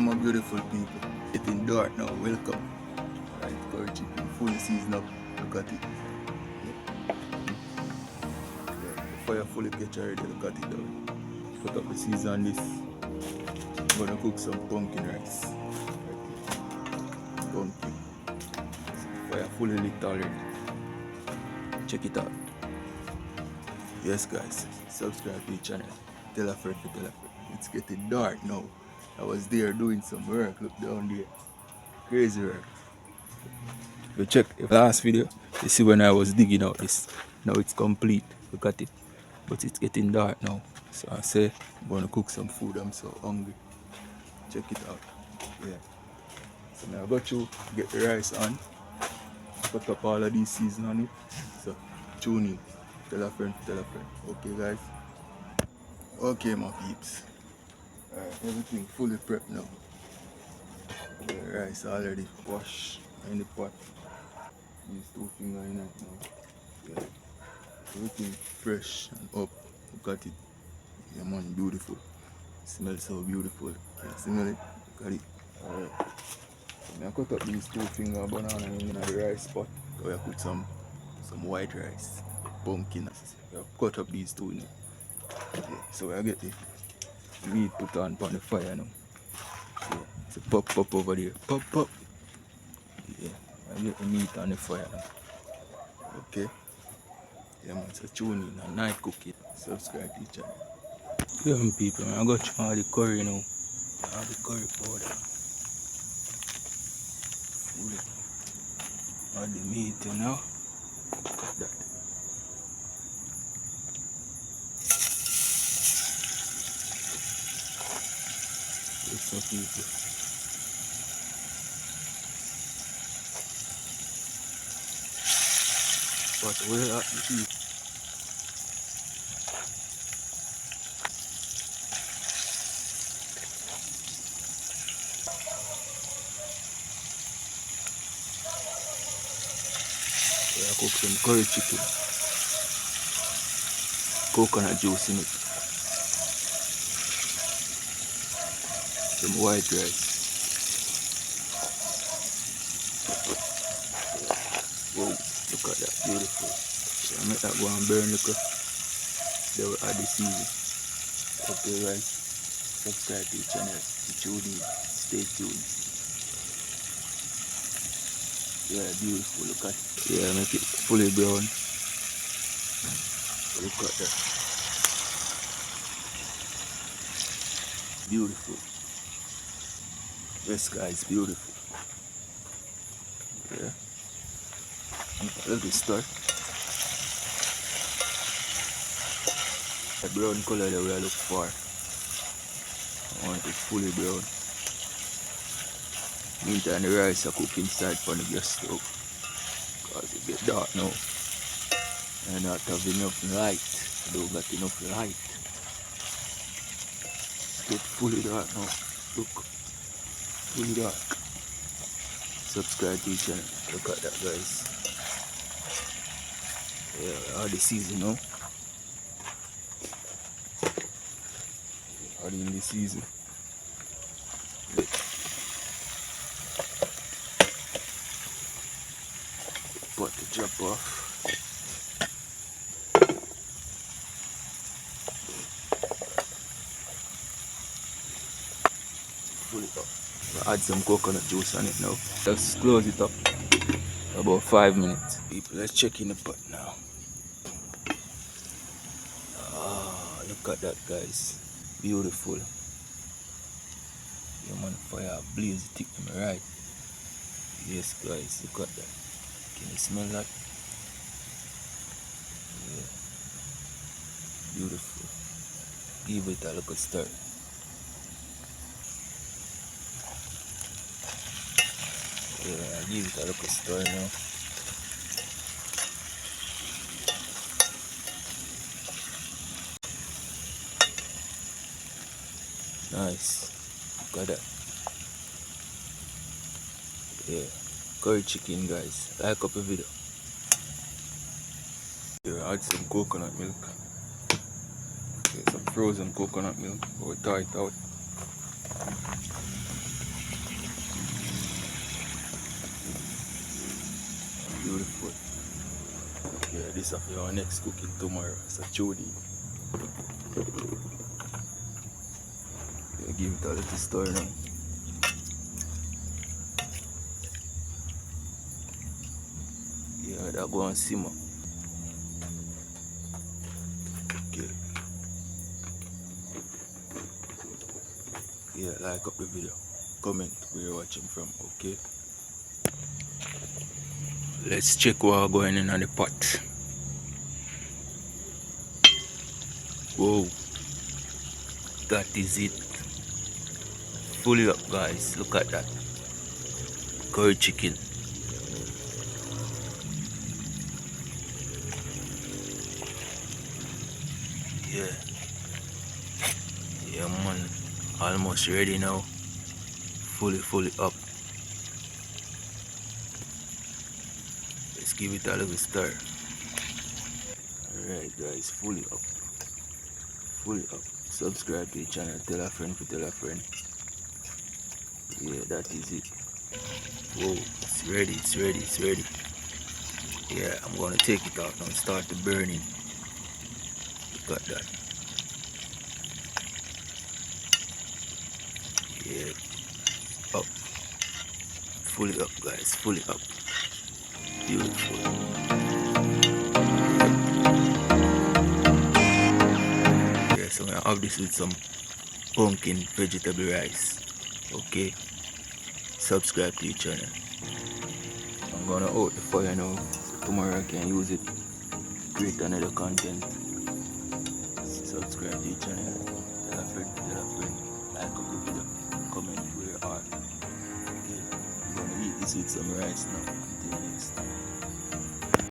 my beautiful people. Getting dark now, welcome. Right, curry chicken, fully seasoned up. Look at it. Yeah, the fire fully catch already, look at it now. Put up the season on this. I'm gonna cook some pumpkin rice. Pumpkin. Fire fully lit already. Check it out. Yes guys, subscribe to the channel. Tell a friend to tell a friend. It's getting dark now. I was there doing some work, look down there. Crazy work. If you check the last video, you see when I was digging out this. Now it's complete. Look at it. But it's getting dark now. So I say I'm gonna cook some food. I'm so hungry. Check it out. Yeah. So now I got to get the rice on. Put up all of these season on it. So tune in. Tell a friend, tell a friend. Okay guys. Okay my peeps. Alright, everything fully prepped now. The rice already washed in the pot. These 2 fingers in it now. Yeah. Everything fresh and up. Look at it. Yeah man, beautiful. It smells so beautiful. Can you smell it? Look at it. Alright. So I cut up these 2 finger banana in the rice pot. So I put some white rice, pumpkin. I cut up these 2 in it. Yeah. So I get the meat put on the fire now. Yeah. So pop over there. Pop. Yeah. I get the meat on the fire now. Okay. Yeah man, so tune in and night cook it. Subscribe to the channel. Yeah people, man, I got you all the curry now. All the curry powder. Fully. All the meat you know. Look at that. Yes my people. But where at the meat? I cook some curry chicken. Coconut juice in it. Some white rice. Whoa, look at that, beautiful. So I make that go and burn look. They will add the season. Okay guys, subscribe to the channel. Tune in. Stay tuned. Yeah, beautiful, look at it. Yeah, make it fully brown. Look at that. Beautiful. Yes guys, beautiful. Yeah. A little start. The brown color that we are looking for. I want it fully brown. Meantime the rice are cooking inside from the gas stove. Because it get dark now. And not have enough light. I don't got enough light. It get fully dark now. Look. Fully dark. Subscribe to the channel. Look at that guys. Yeah, all the season now. All in the season. Pot to drop off. Pull it up. We'll add some coconut juice on it now. Let's close it up. About 5 minutes. People, let's check in the pot now. Ah, look at that guys. Beautiful. Yeah man, fire blaze thick to my right. Yes guys, look at that. Can you smell that? Yeah. Beautiful. Give it a little stir. Yeah, give it a little stir now. Nice. Look at that. Yeah. Curry chicken guys. Like up the video. Yeah, add some coconut milk. Okay, some frozen coconut milk. Or thaw it out. this for our next cooking tomorrow. So Judy. Give it a little stir now. Yeah, that go on simmer. Okay. Yeah, like up the video. Comment where you're watching from, okay? Let's check what's going in on the pot. Whoa. That is it. Fully up, guys. Look at that. Curry chicken. Yeah. Yeah, man. Almost ready now. Fully up. Let's give it a little stir. Alright, guys. Fully up. Fully up. Subscribe to the channel. Tell a friend to tell a friend. Yeah, that is it. Whoa, it's ready, it's ready, it's ready. Yeah, I'm gonna take it out and start the burning. Look at that. Yeah, up. Fully up, guys, fully up. Beautiful. Yeah, so I'm gonna have this with some pumpkin vegetable rice. Okay, subscribe to the channel. I'm gonna out the fire now. So tomorrow I can use it. Create another content. Subscribe to the channel. Tell a friend, like up the video, comment where you are. Okay, I'm gonna eat this with some rice now.